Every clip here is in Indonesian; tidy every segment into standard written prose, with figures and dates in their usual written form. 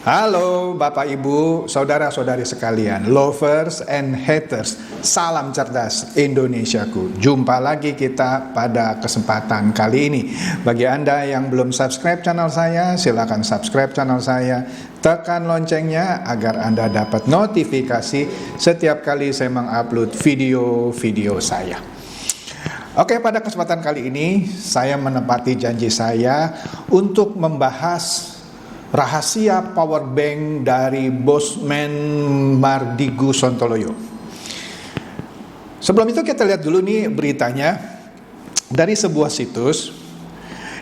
Halo Bapak Ibu, saudara-saudari sekalian, lovers and haters, salam cerdas Indonesiaku. Jumpa lagi kita pada kesempatan kali ini. Bagi Anda yang belum subscribe channel saya, silakan subscribe channel saya. Tekan loncengnya agar Anda dapat notifikasi setiap kali saya mengupload video-video saya. Oke, pada kesempatan kali ini saya menepati janji saya untuk membahas rahasia power bank dari Bosman Mardigu Sontoloyo. Sebelum itu kita lihat dulu nih beritanya dari sebuah situs.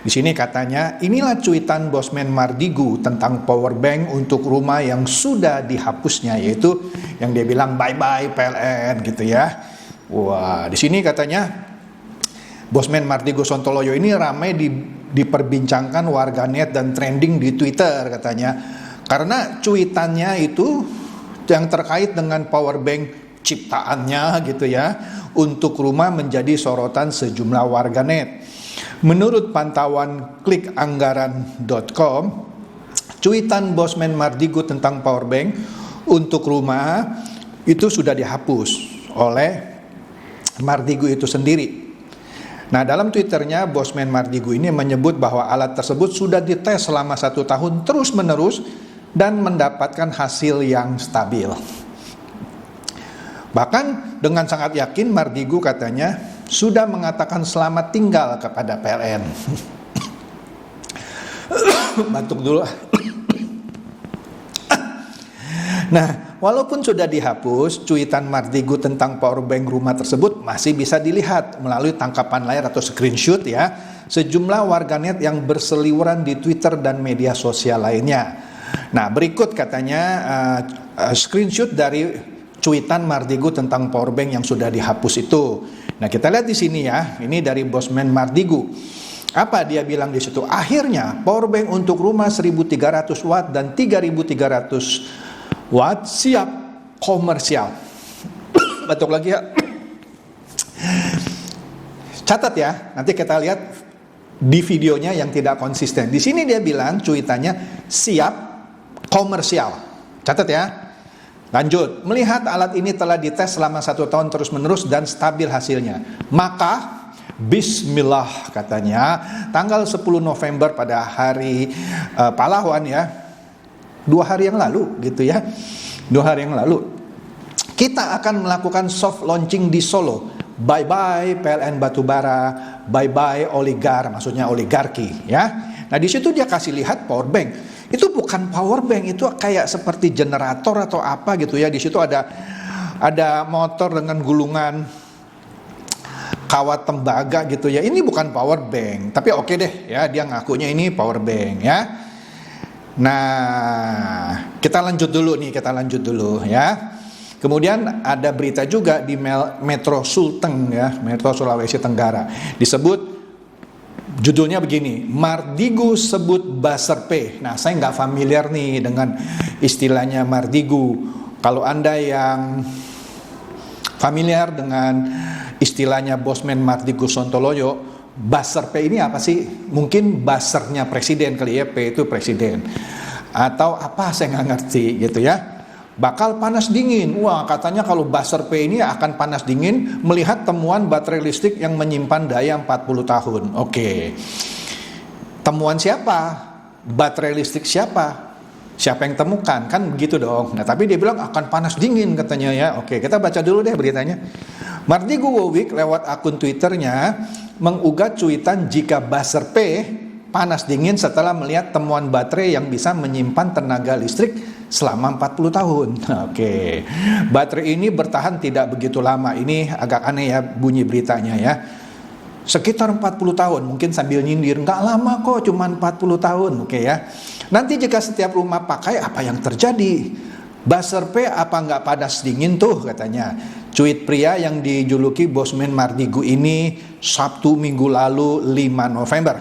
Di sini katanya, inilah cuitan Bosman Mardigu tentang power bank untuk rumah yang sudah dihapusnya, yaitu yang dia bilang bye-bye PLN gitu ya. Wah, di sini katanya Bosman Mardigu Sontoloyo ini ramai diperbincangkan warganet dan trending di Twitter katanya. Karena cuitannya itu yang terkait dengan power bank ciptaannya gitu ya, untuk rumah menjadi sorotan sejumlah warganet. Menurut pantauan klikanggaran.com, cuitan Bosman Mardigu tentang power bank untuk rumah itu sudah dihapus oleh Mardigu itu sendiri. Nah, dalam Twitternya, Bosman Mardigu ini menyebut bahwa alat tersebut sudah dites selama 1 tahun terus-menerus dan mendapatkan hasil yang stabil. Bahkan dengan sangat yakin Mardigu katanya sudah mengatakan selamat tinggal kepada PLN. Batuk dulu. Nah, walaupun sudah dihapus, cuitan Mardigu tentang power bank rumah tersebut masih bisa dilihat melalui tangkapan layar atau screenshot ya, sejumlah warganet yang berseliweran di Twitter dan media sosial lainnya. Nah, berikut katanya screenshot dari cuitan Mardigu tentang power bank yang sudah dihapus itu. Nah, kita lihat di sini ya, ini dari Bosman Mardigu. Apa dia bilang di situ? Akhirnya power bank untuk rumah 1300 watt dan 3300 watt siap komersial. Batuk lagi ya. Catat ya, nanti kita lihat di videonya yang tidak konsisten. Di sini dia bilang cuitannya siap komersial. Catat ya. Lanjut, melihat alat ini telah dites selama 1 tahun terus-menerus dan stabil hasilnya, maka Bismillah katanya, tanggal 10 November pada hari pahlawan ya, 2 hari yang lalu gitu ya, 2 hari yang lalu kita akan melakukan soft launching di Solo. Bye bye PLN Batubara, bye bye oligar, maksudnya oligarki ya. Nah, di situ dia kasih lihat power bank. Itu bukan power bank, itu kayak seperti generator atau apa gitu ya. Di situ ada motor dengan gulungan kawat tembaga gitu ya. Ini bukan power bank, tapi oke deh ya, dia ngakunya ini power bank ya. Nah, kita lanjut dulu ya. Kemudian ada berita juga di Metro Sulteng ya, Metro Sulawesi Tenggara. Disebut judulnya begini, Mardigu sebut buzzer P. Nah, saya nggak familiar nih dengan istilahnya Mardigu. Kalau Anda yang familiar dengan istilahnya Bosman Mardigu Sontoloyo, buzzer P ini apa sih? Mungkin buzzernya presiden kali ya, P itu presiden. Atau apa, saya nggak ngerti gitu ya. Bakal panas dingin. Wah, katanya kalau buzzer P ini akan panas dingin melihat temuan baterai listrik yang menyimpan daya 40 tahun. Oke. Temuan siapa? Baterai listrik siapa? Siapa yang temukan? Kan begitu dong. Nah, tapi dia bilang akan panas dingin katanya ya. Oke, kita baca dulu deh beritanya. Mardigu Wowik lewat akun Twitternya mengugat cuitan jika buzzer P panas dingin setelah melihat temuan baterai yang bisa menyimpan tenaga listrik selama 40 tahun. Oke. Baterai ini bertahan tidak begitu lama. Ini agak aneh ya bunyi beritanya ya. Sekitar 40 tahun, mungkin sambil nyindir, nggak lama kok, cuma 40 tahun. Oke ya. Nanti jika setiap rumah pakai, apa yang terjadi? Buzzer P apa nggak panas dingin tuh katanya. Cuit pria yang dijuluki Bosman Mardigu ini Sabtu minggu lalu 5 November.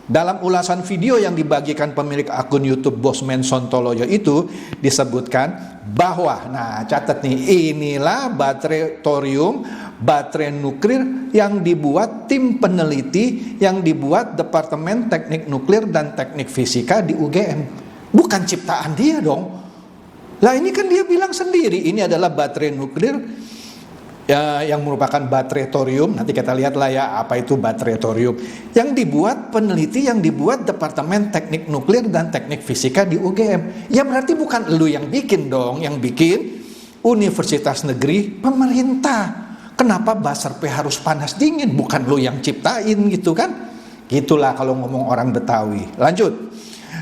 Dalam ulasan video yang dibagikan pemilik akun YouTube Bosman Sontoloyo itu disebutkan bahwa, nah catat nih, inilah baterai thorium, baterai nuklir yang dibuat tim peneliti yang dibuat Departemen Teknik Nuklir dan Teknik Fisika di UGM. Bukan ciptaan dia dong. Lah ini kan dia bilang sendiri, ini adalah baterai nuklir ya, yang merupakan baterai thorium. Nanti kita lihatlah ya apa itu baterai thorium. Yang dibuat peneliti, yang dibuat Departemen Teknik Nuklir dan Teknik Fisika di UGM. Ya berarti bukan lu yang bikin dong, yang bikin Universitas Negeri pemerintah. Kenapa buzzer P harus panas dingin? Bukan lu yang ciptain gitu kan? Gitulah kalau ngomong orang Betawi. Lanjut.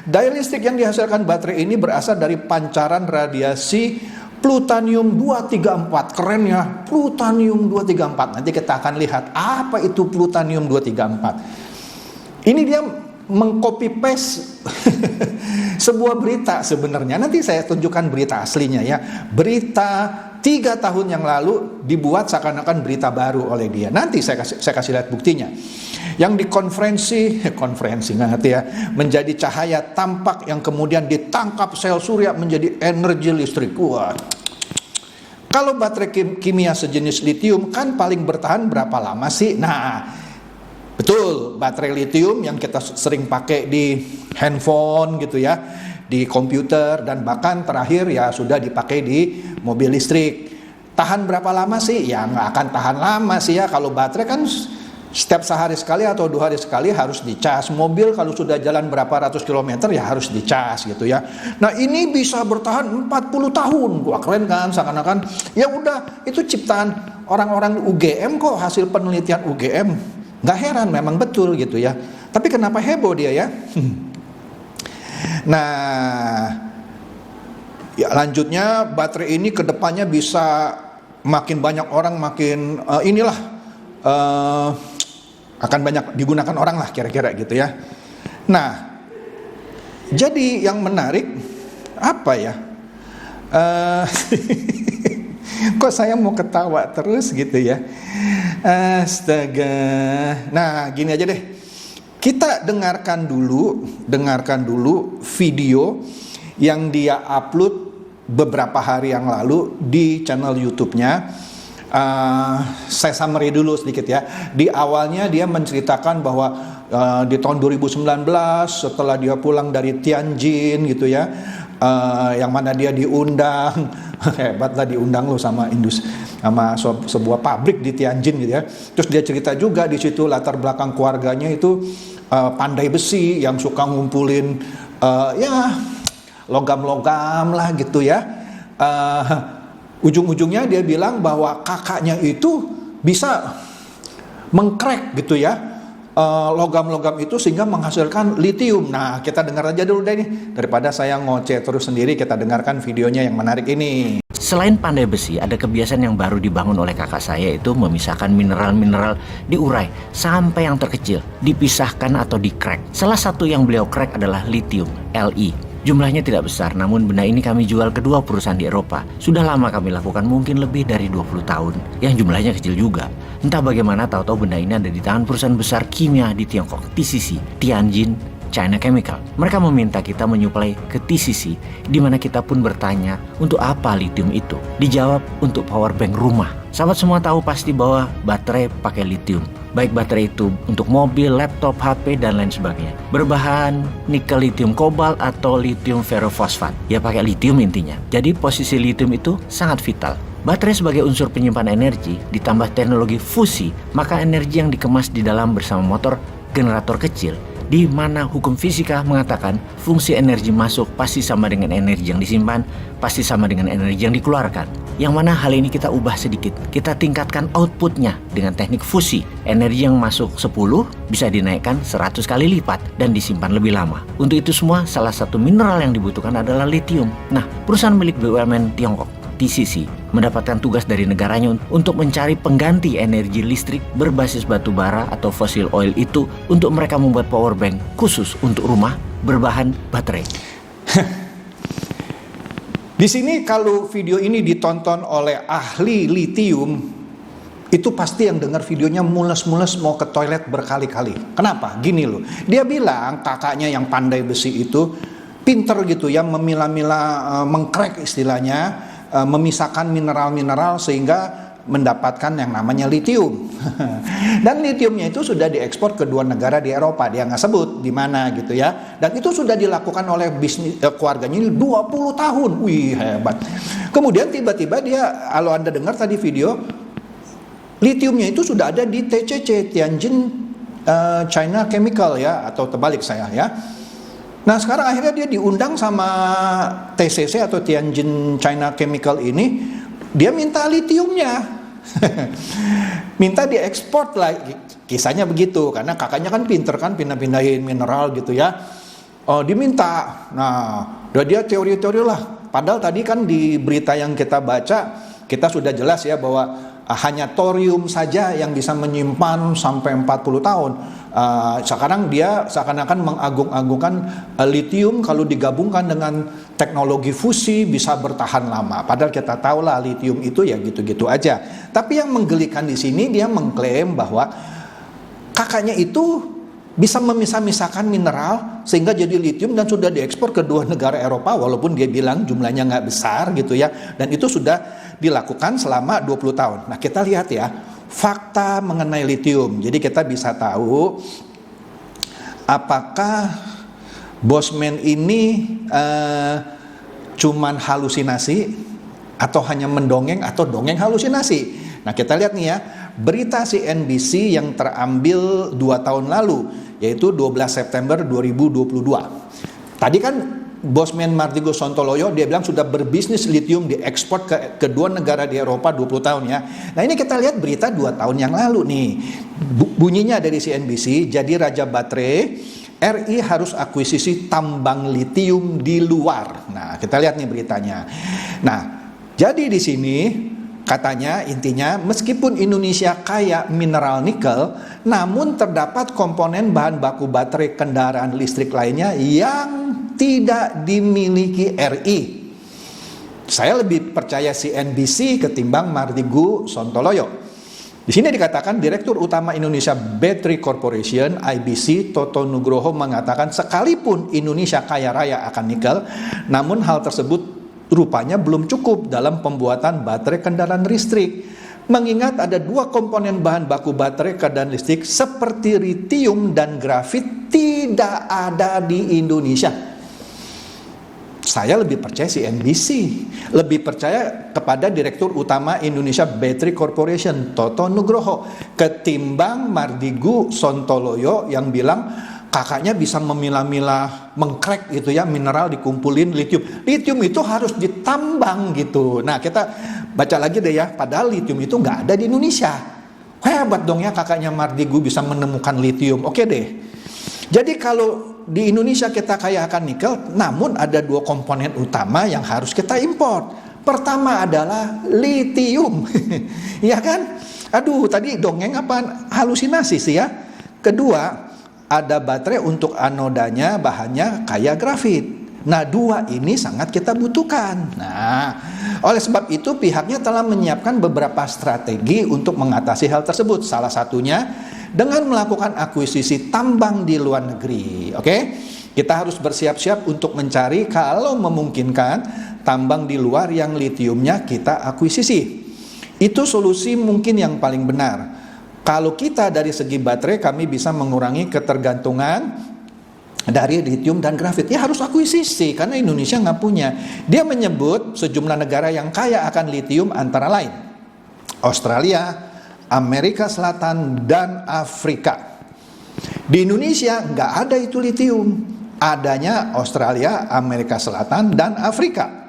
Daya listrik yang dihasilkan baterai ini berasal dari pancaran radiasi plutonium 234. Keren ya, plutonium 234. Nanti kita akan lihat apa itu plutonium 234. Ini dia mengcopy paste sebuah berita sebenarnya. Nanti saya tunjukkan berita aslinya ya. Berita 3 tahun yang lalu dibuat seakan-akan berita baru oleh dia. Nanti saya kasih lihat buktinya. Yang di konferensi nggak ngerti ya, menjadi cahaya tampak yang kemudian ditangkap sel surya menjadi energi listrik. Wah. Kalau baterai kimia sejenis litium kan paling bertahan berapa lama sih? Nah, betul, baterai litium yang kita sering pakai di handphone gitu ya, di komputer, dan bahkan terakhir ya sudah dipakai di mobil listrik. Tahan berapa lama sih? Ya nggak akan tahan lama sih ya. Kalau baterai kan setiap sehari sekali atau 2 hari sekali harus dicas. Mobil kalau sudah jalan berapa ratus kilometer ya harus dicas gitu ya. Nah ini bisa bertahan 40 tahun. Wah keren kan, seakan-akan ya udah itu ciptaan orang-orang UGM kok, hasil penelitian UGM. Nggak heran, memang betul gitu ya. Tapi kenapa heboh dia ya? Nah, ya lanjutnya baterai ini kedepannya bisa makin banyak orang, makin akan banyak digunakan orang lah kira-kira gitu ya. Nah, jadi yang menarik apa ya? Kok saya mau ketawa terus gitu ya? Astaga. Nah, gini aja deh. Kita dengarkan dulu video yang dia upload beberapa hari yang lalu di channel YouTube-nya. Saya summary dulu sedikit ya. Di awalnya dia menceritakan bahwa di tahun 2019 setelah dia pulang dari Tianjin gitu ya, yang mana dia diundang hebat lah, diundang loh sama sebuah pabrik di Tianjin gitu ya. Terus dia cerita juga di situ latar belakang keluarganya itu pandai besi yang suka ngumpulin ya logam-logam lah gitu ya. Ujung-ujungnya dia bilang bahwa kakaknya itu bisa mengcrack gitu ya logam-logam itu sehingga menghasilkan litium. Nah kita dengar aja dulu deh nih, daripada saya ngoceh terus sendiri, kita dengarkan videonya yang menarik ini. Selain pandai besi, ada kebiasaan yang baru dibangun oleh kakak saya, itu memisahkan mineral-mineral, diurai sampai yang terkecil, dipisahkan atau di-crack. Salah satu yang beliau crack adalah litium, Li. Jumlahnya tidak besar, namun benda ini kami jual ke 2 perusahaan di Eropa. Sudah lama kami lakukan, mungkin lebih dari 20 tahun, yang jumlahnya kecil juga. Entah bagaimana tahu-tahu benda ini ada di tangan perusahaan besar kimia di Tiongkok, TCC, Tianjin China Chemical. Mereka meminta kita menyuplai ke TCC, di mana kita pun bertanya untuk apa litium itu. Dijawab untuk power bank rumah. Sahabat semua tahu pasti bahwa baterai pakai litium. Baik baterai itu untuk mobil, laptop, HP, dan lain sebagainya. Berbahan nikel litium kobalt atau litium ferrofosfat. Ya pakai litium intinya. Jadi posisi litium itu sangat vital. Baterai sebagai unsur penyimpan energi ditambah teknologi fusi, maka energi yang dikemas di dalam bersama motor generator kecil, di mana hukum fisika mengatakan fungsi energi masuk pasti sama dengan energi yang disimpan, pasti sama dengan energi yang dikeluarkan. Yang mana hal ini kita ubah sedikit. Kita tingkatkan outputnya dengan teknik fusi. Energi yang masuk 10 bisa dinaikkan 100 kali lipat dan disimpan lebih lama. Untuk itu semua, salah satu mineral yang dibutuhkan adalah litium. Nah, perusahaan milik BUMN Tiongkok, TCC, mendapatkan tugas dari negaranya untuk mencari pengganti energi listrik berbasis batu bara atau fossil oil itu untuk mereka membuat power bank khusus untuk rumah berbahan baterai. Di sini kalau video ini ditonton oleh ahli litium, itu pasti yang dengar videonya mules-mules mau ke toilet berkali-kali. Kenapa? Gini loh, dia bilang kakaknya yang pandai besi itu pinter gitu ya, memilah-milah, mengcrack istilahnya, memisahkan mineral-mineral sehingga mendapatkan yang namanya litium. Dan litiumnya itu sudah diekspor ke 2 negara di Eropa, dia nggak sebut di mana gitu ya. Dan itu sudah dilakukan oleh bisnis keluarganya ini 20 tahun. Wih, hebat. Kemudian tiba-tiba dia, kalau Anda dengar tadi video, litiumnya itu sudah ada di TCC, Tianjin China Chemical ya, atau terbalik saya ya. Nah sekarang akhirnya dia diundang sama TCC atau Tianjin China Chemical ini, dia minta litiumnya. Minta diekspor lah, kisahnya begitu, karena kakaknya kan pinter kan, pindah-pindahin mineral gitu ya. Oh diminta, nah udah dia teori-teori lah. Padahal tadi kan di berita yang kita baca, kita sudah jelas ya bahwa hanya thorium saja yang bisa menyimpan sampai 40 tahun. Sekarang dia seakan-akan mengagung-agungkan litium kalau digabungkan dengan teknologi fusi bisa bertahan lama. Padahal kita tahu lah litium itu ya gitu-gitu aja. Tapi yang menggelikan di sini dia mengklaim bahwa kakaknya itu bisa memisah-misahkan mineral sehingga jadi litium dan sudah diekspor ke 2 negara Eropa, walaupun dia bilang jumlahnya nggak besar gitu ya. Dan itu sudah dilakukan selama 20 tahun. Nah kita lihat ya fakta mengenai litium. Jadi kita bisa tahu apakah Bosman ini cuman halusinasi atau hanya mendongeng atau dongeng halusinasi. Nah kita lihat nih ya, berita CNBC yang terambil 2 tahun lalu, yaitu 12 September 2022. Tadi kan Bosman Mardigo Sontoloyo dia bilang sudah berbisnis litium diekspor ke kedua negara di Eropa 20 tahun ya. Nah ini kita lihat berita 2 tahun yang lalu nih. Bunyinya dari CNBC, jadi Raja Baterai RI harus akuisisi tambang litium di luar. Nah kita lihat nih beritanya. Nah jadi di sini katanya intinya meskipun Indonesia kaya mineral nikel, namun terdapat komponen bahan baku baterai kendaraan listrik lainnya yang tidak dimiliki RI. Saya lebih percaya CNBC ketimbang Mardigo Sontoloyo. Di sini dikatakan Direktur Utama Indonesia Battery Corporation (IBC) Toto Nugroho mengatakan sekalipun Indonesia kaya raya akan nikel, namun hal tersebut rupanya belum cukup dalam pembuatan baterai kendaraan listrik. Mengingat ada 2 komponen bahan baku baterai kendaraan listrik seperti litium dan grafit tidak ada di Indonesia. Saya lebih percaya CNBC, lebih percaya kepada Direktur Utama Indonesia Battery Corporation Toto Nugroho ketimbang Mardigo Sontoloyo yang bilang kakaknya bisa memilah-milah, mengcrack gitu ya, mineral dikumpulin litium. Litium itu harus ditambang gitu. Nah kita baca lagi deh ya, padahal litium itu nggak ada di Indonesia. Hebat dong ya kakaknya Mardigo bisa menemukan litium. Oke deh. Jadi kalau di Indonesia kita kaya akan nikel, namun ada 2 komponen utama yang harus kita import. Pertama adalah litium. Ya kan? Aduh, tadi dongeng apa halusinasi sih ya? Kedua, ada baterai untuk anodanya bahannya kayak grafit. Nah 2 ini sangat kita butuhkan. Nah oleh sebab itu pihaknya telah menyiapkan beberapa strategi untuk mengatasi hal tersebut. Salah satunya dengan melakukan akuisisi tambang di luar negeri. Oke? Kita harus bersiap-siap untuk mencari kalau memungkinkan tambang di luar yang litiumnya kita akuisisi. Itu solusi mungkin yang paling benar. Kalau kita dari segi baterai kami bisa mengurangi ketergantungan dari litium dan grafit, ya harus akuisisi karena Indonesia nggak punya. Dia menyebut sejumlah negara yang kaya akan litium antara lain Australia, Amerika Selatan, dan Afrika. Di Indonesia nggak ada itu litium, adanya Australia, Amerika Selatan, dan Afrika.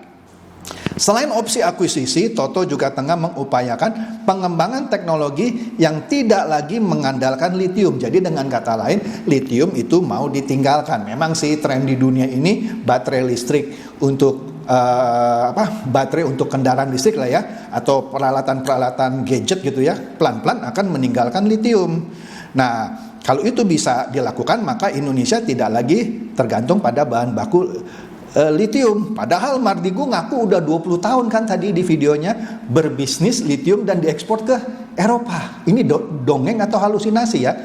Selain opsi akuisisi, Toto juga tengah mengupayakan pengembangan teknologi yang tidak lagi mengandalkan litium. Jadi dengan kata lain, litium itu mau ditinggalkan. Memang sih tren di dunia ini baterai listrik untuk baterai untuk kendaraan listrik lah ya, atau peralatan-peralatan gadget gitu ya, pelan-pelan akan meninggalkan litium. Nah, kalau itu bisa dilakukan, maka Indonesia tidak lagi tergantung pada bahan baku litium. Padahal Mardigo ngaku udah 20 tahun kan tadi di videonya berbisnis litium dan diekspor ke Eropa. Ini dongeng atau halusinasi ya?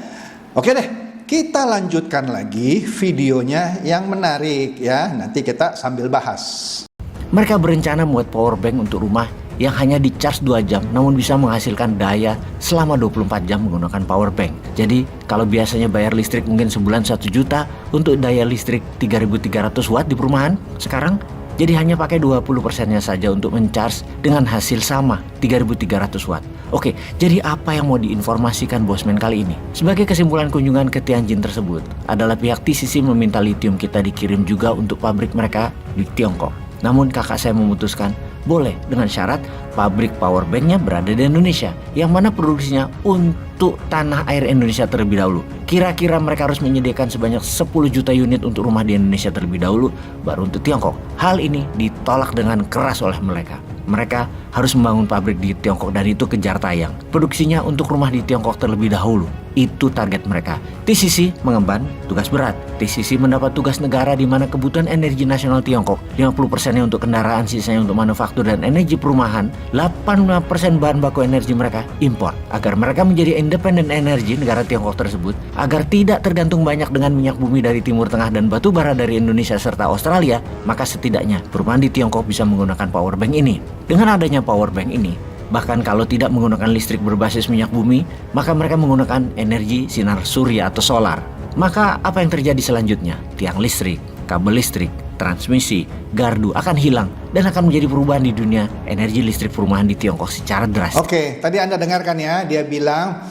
Oke deh, kita lanjutkan lagi videonya yang menarik ya. Nanti kita sambil bahas. Mereka berencana membuat power bank untuk rumah yang hanya di-charge 2 jam namun bisa menghasilkan daya selama 24 jam menggunakan power bank. Jadi kalau biasanya bayar listrik mungkin sebulan 1 juta untuk daya listrik 3.300 watt di perumahan, sekarang jadi hanya pakai 20%-nya saja untuk mencharge dengan hasil sama 3.300 watt. Oke, jadi apa yang mau diinformasikan Bosman kali ini? Sebagai kesimpulan kunjungan ke Tianjin tersebut adalah pihak TCC meminta litium kita dikirim juga untuk pabrik mereka di Tiongkok. Namun kakak saya memutuskan boleh dengan syarat pabrik power banknya berada di Indonesia, yang mana produksinya untuk tanah air Indonesia terlebih dahulu. Kira-kira mereka harus menyediakan sebanyak 10 juta unit untuk rumah di Indonesia terlebih dahulu, baru untuk Tiongkok. Hal ini ditolak dengan keras oleh mereka. Mereka harus membangun pabrik di Tiongkok dan itu kejar tayang. Produksinya untuk rumah di Tiongkok terlebih dahulu. Itu target mereka. TCC mengemban tugas berat. TCC mendapat tugas negara di mana kebutuhan energi nasional Tiongkok 50%-nya untuk kendaraan, sisanya untuk manufaktur dan energi perumahan. 85% bahan baku energi mereka impor. Agar mereka menjadi independen energi negara Tiongkok tersebut, agar tidak tergantung banyak dengan minyak bumi dari Timur Tengah dan batu bara dari Indonesia serta Australia, maka setidaknya perumahan di Tiongkok bisa menggunakan power bank ini. Dengan adanya power bank ini, bahkan kalau tidak menggunakan listrik berbasis minyak bumi, maka mereka menggunakan energi sinar surya atau solar. Maka apa yang terjadi selanjutnya? Tiang listrik, kabel listrik, transmisi, gardu akan hilang dan akan menjadi perubahan di dunia energi listrik perumahan di Tiongkok secara drastis. Oke, tadi Anda dengarkan ya, dia bilang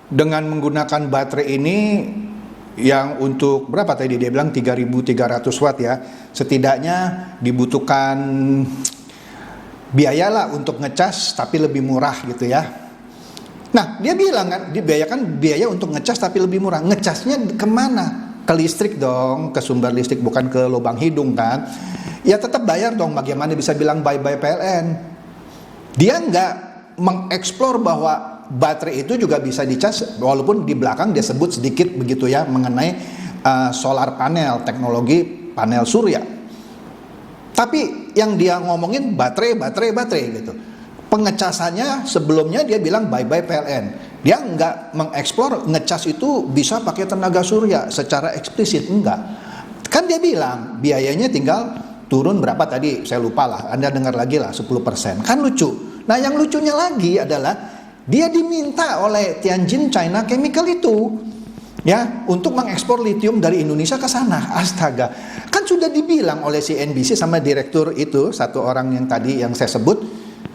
dengan menggunakan baterai ini yang untuk berapa tadi dia bilang 3.300 watt ya, setidaknya dibutuhkan biaya lah untuk ngecas tapi lebih murah gitu ya. Nah dia bilang kan dibiayakan biaya untuk ngecas tapi lebih murah. Ngecasnya kemana? Ke listrik dong, ke sumber listrik, bukan ke lubang hidung kan. Ya tetap bayar dong, bagaimana bisa bilang bye-bye PLN. Dia nggak mengeksplor bahwa baterai itu juga bisa dicas, walaupun di belakang dia sebut sedikit begitu ya mengenai solar panel, teknologi panel surya. Tapi yang dia ngomongin baterai gitu. Pengecasannya sebelumnya dia bilang bye-bye PLN. Dia nggak mengeksplor ngecas itu bisa pakai tenaga surya secara eksplisit, enggak. Kan dia bilang biayanya tinggal turun berapa tadi, saya lupa lah. Anda dengar lagi lah 10%. Kan lucu. Nah yang lucunya lagi adalah dia diminta oleh Tianjin China Chemical itu ya untuk mengekspor litium dari Indonesia ke sana. Astaga, kan sudah dibilang oleh CNBC sama direktur itu, satu orang yang tadi yang saya sebut,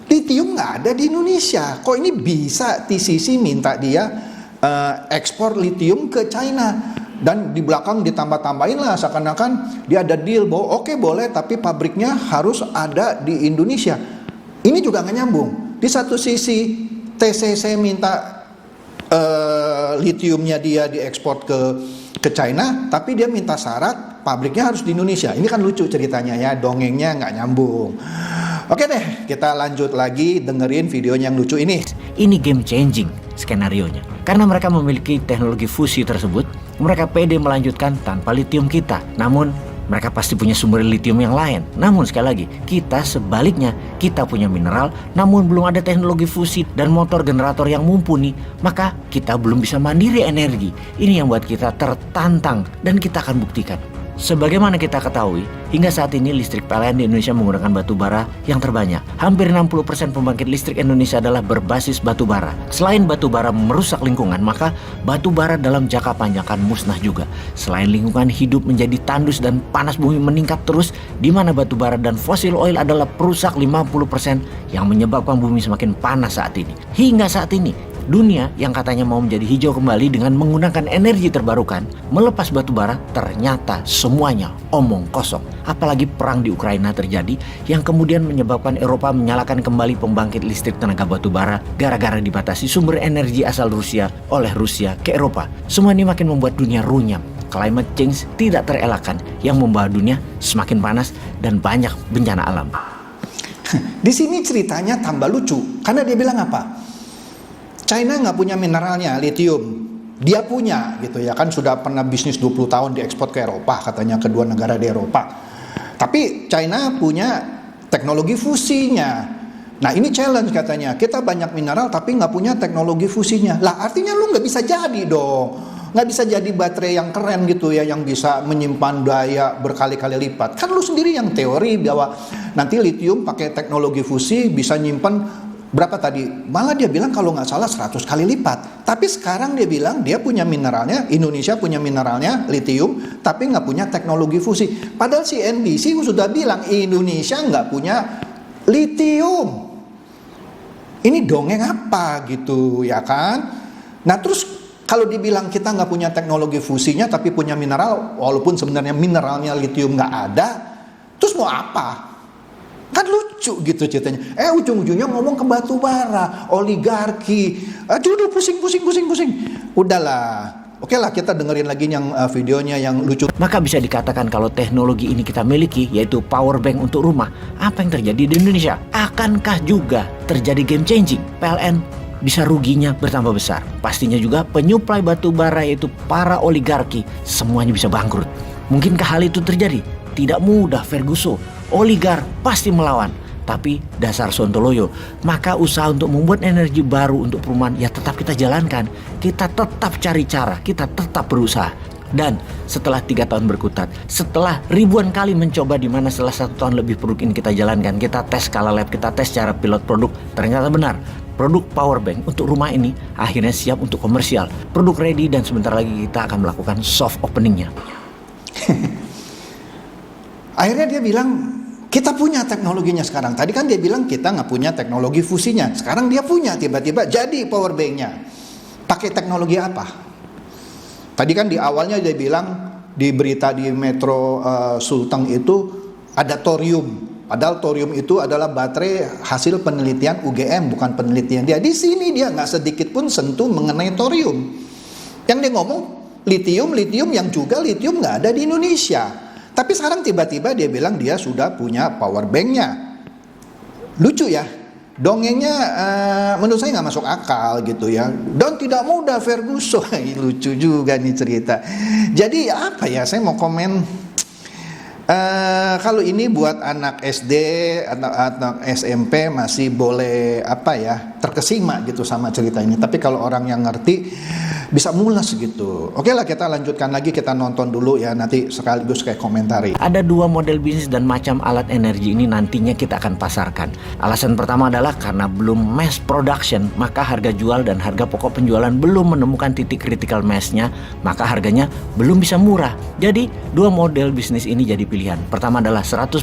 litium nggak ada di Indonesia. Kok ini bisa TCC minta dia ekspor litium ke China? Dan di belakang ditambah-tambahin lah seakan-akan dia ada deal bahwa oke, boleh tapi pabriknya harus ada di Indonesia. Ini juga nggak nyambung. Di satu sisi TCC minta litiumnya dia diekspor ke China, tapi dia minta syarat pabriknya harus di Indonesia. Ini kan lucu ceritanya ya, dongengnya nggak nyambung. Oke deh, kita lanjut lagi dengerin videonya yang lucu ini. Ini game changing skenarionya. Karena mereka memiliki teknologi fusi tersebut, mereka pede melanjutkan tanpa litium kita. Namun mereka pasti punya sumber litium yang lain. Namun sekali lagi, kita sebaliknya, kita punya mineral, namun belum ada teknologi fusi dan motor generator yang mumpuni, maka kita belum bisa mandiri energi. Ini yang buat kita tertantang dan kita akan buktikan. Sebagaimana kita ketahui, hingga saat ini listrik PLN di Indonesia menggunakan batu bara yang terbanyak. Hampir 60% pembangkit listrik Indonesia adalah berbasis batu bara. Selain batu bara merusak lingkungan, maka batu bara dalam jangka panjang akan musnah juga. Selain lingkungan hidup menjadi tandus dan panas bumi meningkat terus, di mana batu bara dan fosil oil adalah perusak 50% yang menyebabkan bumi semakin panas saat ini. Hingga saat ini, dunia yang katanya mau menjadi hijau kembali dengan menggunakan energi terbarukan, melepas batu bara, ternyata semuanya omong kosong. Apalagi perang di Ukraina terjadi yang kemudian menyebabkan Eropa menyalakan kembali pembangkit listrik tenaga batu bara gara-gara dibatasi sumber energi asal Rusia oleh Rusia ke Eropa. Semua ini makin membuat dunia runyam. Climate change tidak terelakkan yang membawa dunia semakin panas dan banyak bencana alam. Di sini ceritanya tambah lucu karena dia bilang apa? China nggak punya mineralnya, litium. Dia punya gitu ya, kan sudah pernah bisnis 20 tahun diekspor ke Eropa, katanya kedua negara di Eropa. Tapi China punya teknologi fusinya. Nah ini challenge katanya, kita banyak mineral tapi nggak punya teknologi fusinya. Lah artinya lu nggak bisa jadi dong. nggak bisa jadi baterai yang keren gitu ya, yang bisa menyimpan daya berkali-kali lipat. Kan lu sendiri yang teori bahwa nanti litium pakai teknologi fusi bisa nyimpan berapa tadi? Malah dia bilang kalau nggak salah 100 kali lipat. Tapi sekarang dia bilang dia punya mineralnya, Indonesia punya mineralnya litium, tapi nggak punya teknologi fusi. Padahal si NBC sudah bilang Indonesia nggak punya litium. Ini dongeng apa gitu ya kan? Nah terus kalau dibilang kita nggak punya teknologi fusinya tapi punya mineral, walaupun sebenarnya mineralnya litium nggak ada, terus mau apa? Kan lucu gitu ceritanya. Ujung-ujungnya ngomong ke batu bara, oligarki. Aduh pusing. Udahlah. Oke lah, kita dengerin lagi yang videonya yang lucu. Maka bisa dikatakan kalau teknologi ini kita miliki, yaitu power bank untuk rumah, apa yang terjadi di Indonesia? Akankah juga terjadi game changing? PLN bisa ruginya bertambah besar. Pastinya juga penyuplai batu bara yaitu para oligarki semuanya bisa bangkrut. Mungkinkah hal itu terjadi? Tidak mudah, Ferguson. Oligar pasti melawan. Tapi dasar Sontoloyo, maka usaha untuk membuat energi baru untuk perumahan ya tetap kita jalankan. Kita tetap cari cara, kita tetap berusaha. Dan setelah 3 tahun berkutat, setelah ribuan kali mencoba, di mana setelah 1 tahun lebih produk ini kita jalankan, kita tes skala lab, kita tes secara pilot produk, ternyata benar. Produk power bank untuk rumah ini akhirnya siap untuk komersial. Produk ready dan sebentar lagi kita akan melakukan soft openingnya. Akhirnya dia bilang kita punya teknologinya sekarang. Tadi kan dia bilang kita nggak punya teknologi fusinya. Sekarang dia punya, tiba-tiba jadi power banknya. Pakai teknologi apa? Tadi kan di awalnya dia bilang di berita di Metro Sulteng itu ada thorium. Padahal thorium itu adalah baterai hasil penelitian UGM, bukan penelitian dia. Di sini dia nggak sedikit pun sentuh mengenai thorium. Yang dia ngomong litium yang juga litium nggak ada di Indonesia. Tapi sekarang tiba-tiba dia bilang dia sudah punya power banknya. Lucu ya, dongengnya menurut saya nggak masuk akal gitu ya. Dan tidak mudah Ferguson. Lucu juga nih cerita. Jadi apa ya, saya mau komen. Kalau ini buat anak SD atau anak SMP masih boleh terkesima gitu sama cerita ini. Tapi kalau orang yang ngerti bisa mules gitu. Oke lah, kita lanjutkan lagi, kita nonton dulu ya, nanti sekaligus kayak komentari. Ada 2 model bisnis dan macam alat energi ini nantinya kita akan pasarkan. Alasan pertama adalah karena belum mass production, maka harga jual dan harga pokok penjualan belum menemukan titik critical mass-nya, maka harganya belum bisa murah. Jadi 2 model bisnis ini jadi pilihan. Pertama adalah 100%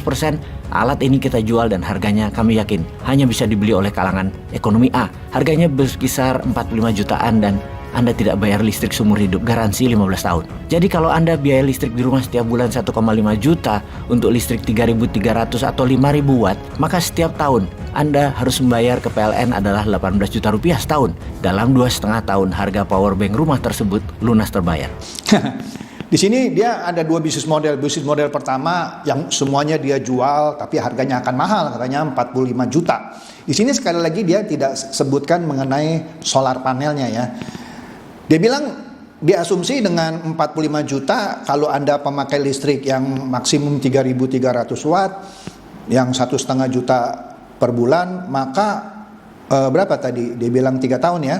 alat ini kita jual dan harganya kami yakin hanya bisa dibeli oleh kalangan ekonomi A. Harganya berkisar 45 jutaan dan Anda tidak bayar listrik seumur hidup, garansi 15 tahun. Jadi kalau Anda biaya listrik di rumah setiap bulan 1,5 juta untuk listrik 3.300 atau 5.000 watt, maka setiap tahun Anda harus membayar ke PLN adalah 18 juta rupiah setahun. Dalam 2,5 tahun harga power bank rumah tersebut lunas terbayar. Di sini dia ada 2 bisnis model. Bisnis model pertama yang semuanya dia jual tapi harganya akan mahal, katanya 45 juta. Di sini sekali lagi dia tidak sebutkan mengenai solar panelnya ya. Dia bilang diasumsi dengan 45 juta kalau Anda pemakai listrik yang maksimum 3.300 watt, yang 1,5 juta per bulan, maka berapa tadi? Dia bilang 3 tahun ya.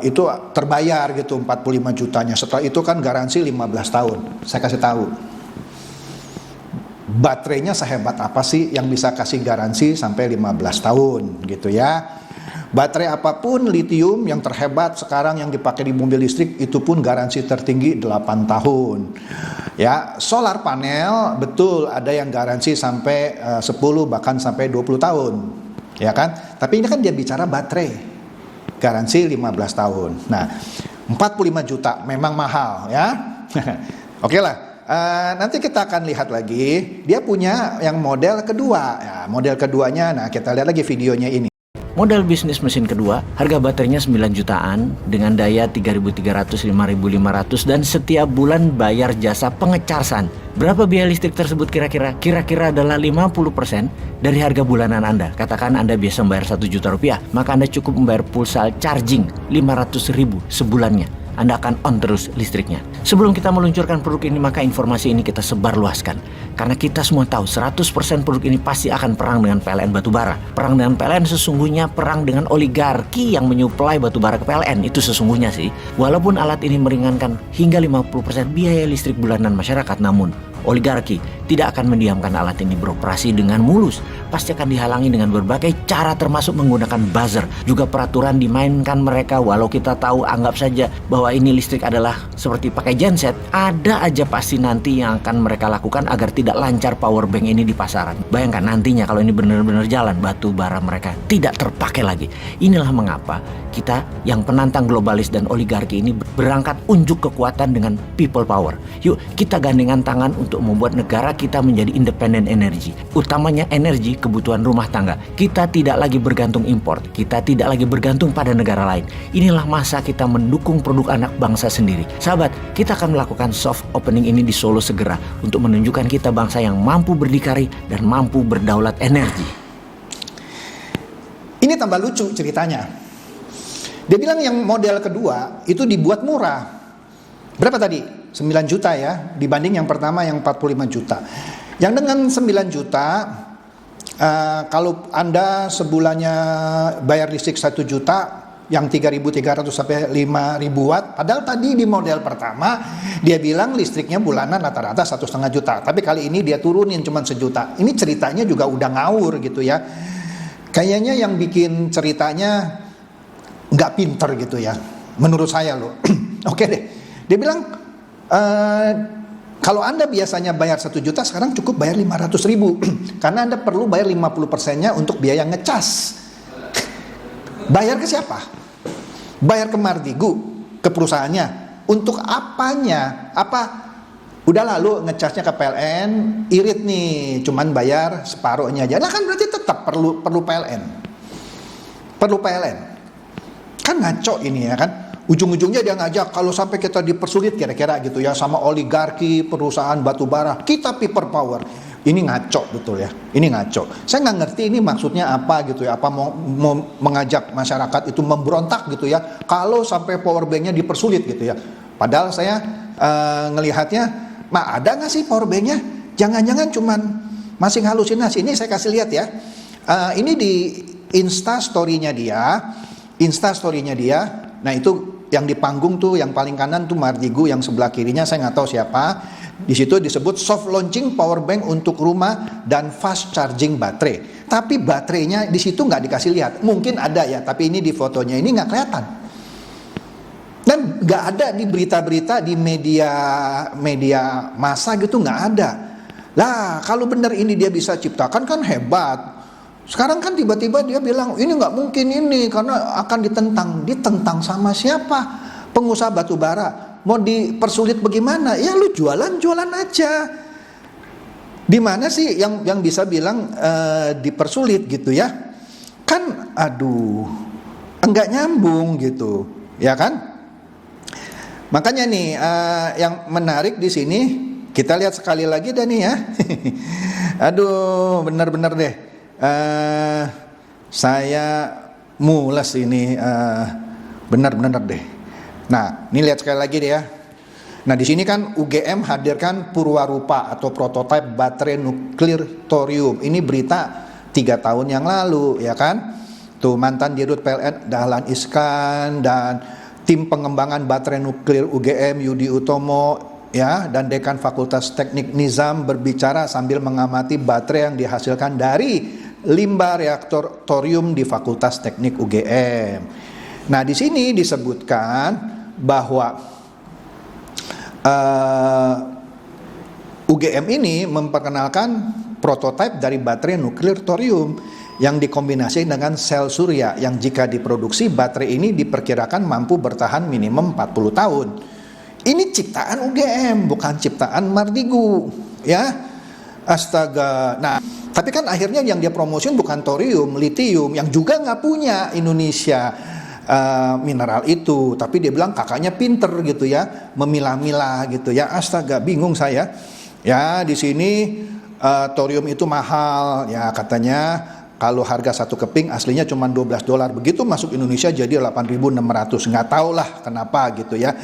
Itu terbayar gitu 45 jutanya. Setelah itu kan garansi 15 tahun. Saya kasih tahu. Baterainya sehebat apa sih yang bisa kasih garansi sampai 15 tahun gitu ya. Baterai apapun litium yang terhebat sekarang yang dipakai di mobil listrik itu pun garansi tertinggi 8 tahun. Ya, solar panel betul ada yang garansi sampai 10 bahkan sampai 20 tahun. Ya kan? Tapi ini kan dia bicara baterai. Garansi 15 tahun. Nah, 45 juta memang mahal ya. Oke lah. Nanti kita akan lihat lagi. Dia punya yang model kedua. Ya, model keduanya, nah kita lihat lagi videonya ini. Model bisnis mesin kedua, harga baterainya 9 jutaan dengan daya 3.300, 5.500 dan setiap bulan bayar jasa pengecasan. Berapa biaya listrik tersebut kira-kira? Kira-kira adalah 50% dari harga bulanan Anda. Katakan Anda biasa membayar 1 juta rupiah, maka Anda cukup membayar pulsa charging 500.000 sebulannya. Anda akan on terus listriknya. Sebelum kita meluncurkan produk ini, maka informasi ini kita sebarluaskan. Karena kita semua tahu 100% produk ini pasti akan perang dengan PLN batubara. Perang dengan PLN sesungguhnya perang dengan oligarki yang menyuplai batubara ke PLN. Itu sesungguhnya sih. Walaupun alat ini meringankan hingga 50% biaya listrik bulanan masyarakat, namun oligarki tidak akan mendiamkan alat ini beroperasi dengan mulus. Pasti akan dihalangi dengan berbagai cara, termasuk menggunakan buzzer. Juga peraturan dimainkan mereka. Walau kita tahu, anggap saja bahwa ini listrik adalah seperti pakai genset, ada aja pasti nanti yang akan mereka lakukan agar tidak lancar power bank ini di pasaran. Bayangkan nantinya kalau ini benar-benar jalan, batu bara mereka tidak terpakai lagi. Inilah mengapa kita yang penantang globalis dan oligarki ini berangkat unjuk kekuatan dengan people power. Yuk kita gandengan tangan untuk membuat negara kita menjadi independen energi, utamanya energi kebutuhan rumah tangga. Kita tidak lagi bergantung impor, kita tidak lagi bergantung pada negara lain. Inilah masa kita mendukung produk anak bangsa sendiri. Sahabat, kita akan melakukan soft opening ini di Solo segera untuk menunjukkan kita bangsa yang mampu berdikari dan mampu berdaulat energi. Ini tambah lucu ceritanya. Dia bilang yang model kedua itu dibuat murah. Berapa tadi? 9 juta ya, dibanding yang pertama yang 45 juta. Yang dengan 9 juta, kalau Anda sebulannya bayar listrik 1 juta, yang 3.300 sampai 5.000 watt, padahal tadi di model pertama dia bilang listriknya bulanan rata-rata 1,5 juta, tapi kali ini dia turunin cuma 1 juta. Ini ceritanya juga udah ngawur gitu ya. Kayaknya yang bikin ceritanya nggak pinter gitu ya, menurut saya loh. Oke deh, dia bilang kalau Anda biasanya bayar 1 juta, sekarang cukup bayar 500.000 karena Anda perlu bayar 50%-nya untuk biaya ngecas. Bayar ke siapa? Bayar ke Mardigu, ke perusahaannya. Untuk apanya? Udah lalu ngecasnya ke PLN, irit nih, cuman bayar separuhnya aja. Nah kan berarti tetap perlu PLN. Perlu PLN. Kan ngaco ini ya kan? Ujung-ujungnya dia ngajak kalau sampai kita dipersulit kira-kira gitu ya sama oligarki, perusahaan batubara, kita people power. Ini ngaco betul ya. Ini ngaco. Saya nggak ngerti ini maksudnya apa gitu ya. Apa mau mengajak masyarakat itu memberontak gitu ya. Kalau sampai power banknya dipersulit gitu ya. Padahal saya ngelihatnya, ada nggak sih power banknya? Jangan-jangan cuman masih halusinasi. Ini saya kasih lihat ya. Ini di Insta story-nya dia. Nah itu yang di panggung tuh, yang paling kanan tuh Mardigu, yang sebelah kirinya saya nggak tahu siapa. Di situ disebut soft launching power bank untuk rumah dan fast charging baterai. Tapi baterainya di situ nggak dikasih lihat. Mungkin ada ya, tapi ini di fotonya ini nggak kelihatan. Dan nggak ada di berita-berita di media massa gitu, nggak ada. Lah kalau benar ini dia bisa ciptakan kan hebat. Sekarang kan tiba-tiba dia bilang ini nggak mungkin ini karena akan ditentang sama siapa? Pengusaha batubara. Mau dipersulit bagaimana? Ya lu jualan aja. Di mana sih yang bisa bilang dipersulit gitu ya? Kan aduh, enggak nyambung gitu, ya kan? Makanya nih yang menarik di sini kita lihat sekali lagi dah nih ya. Aduh, benar-benar deh. Saya mules ini benar-benar deh. Nah, ini lihat sekali lagi deh ya. Nah, di sini kan UGM hadirkan Purwarupa atau prototipe baterai nuklir thorium. Ini berita 3 tahun yang lalu, ya kan? Tuh mantan Dirut PLN Dahlan Iskan dan tim pengembangan baterai nuklir UGM Yudi Utomo ya dan Dekan Fakultas Teknik Nizam berbicara sambil mengamati baterai yang dihasilkan dari limbah reaktor thorium di Fakultas Teknik UGM. Nah, di sini disebutkan bahwa UGM ini memperkenalkan prototipe dari baterai nuklir thorium yang dikombinasi dengan sel surya yang jika diproduksi baterai ini diperkirakan mampu bertahan minimum 40 tahun. Ini ciptaan UGM, bukan ciptaan Mardigu, ya. Astaga. Nah, tapi kan akhirnya yang dia promosin bukan thorium, litium yang juga nggak punya Indonesia. Mineral itu, tapi dia bilang kakaknya pinter gitu ya, memilah-milah gitu ya. Astaga, bingung saya. Ya, di sini thorium itu mahal ya katanya Kalau harga satu keping aslinya cuma $12. Begitu masuk Indonesia jadi 8.600. Nggak tahu lah kenapa gitu ya.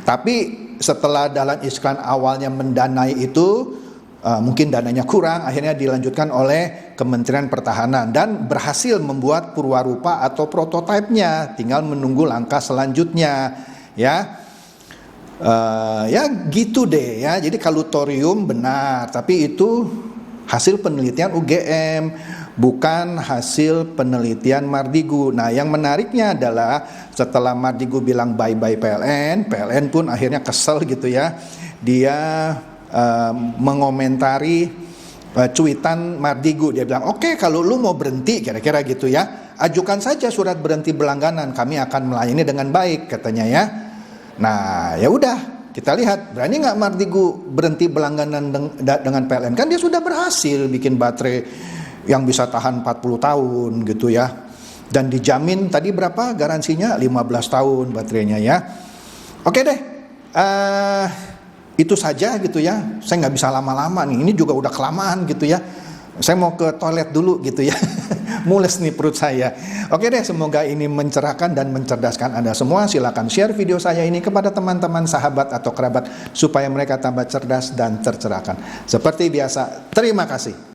Tapi setelah Dahlan Iskan awalnya mendanai itu, mungkin dananya kurang, akhirnya dilanjutkan oleh Kementerian Pertahanan dan berhasil membuat purwarupa atau prototipenya. Tinggal menunggu langkah selanjutnya, ya. Ya gitu deh ya. Jadi kalau thorium benar, tapi itu hasil penelitian UGM, bukan hasil penelitian Mardigu. Nah, yang menariknya adalah setelah Mardigu bilang bye-bye PLN, PLN pun akhirnya kesel gitu ya. Dia mengomentari cuitan Mardigu. Dia bilang, oke, kalau lu mau berhenti, kira-kira gitu ya, ajukan saja surat berhenti berlangganan, kami akan melayani dengan baik, katanya ya. Nah, ya udah, kita lihat berani nggak Mardigu berhenti berlangganan dengan PLN? Kan dia sudah berhasil bikin baterai yang bisa tahan 40 tahun gitu ya. Dan dijamin tadi berapa garansinya? 15 tahun baterainya ya. Oke deh, itu saja gitu ya. Saya nggak bisa lama-lama nih, ini juga udah kelamaan gitu ya. Saya mau ke toilet dulu gitu ya. Mules nih perut saya. Oke deh, semoga ini mencerahkan dan mencerdaskan Anda semua. Silakan share video saya ini kepada teman-teman, sahabat atau kerabat supaya mereka tambah cerdas dan tercerahkan. Seperti biasa, terima kasih.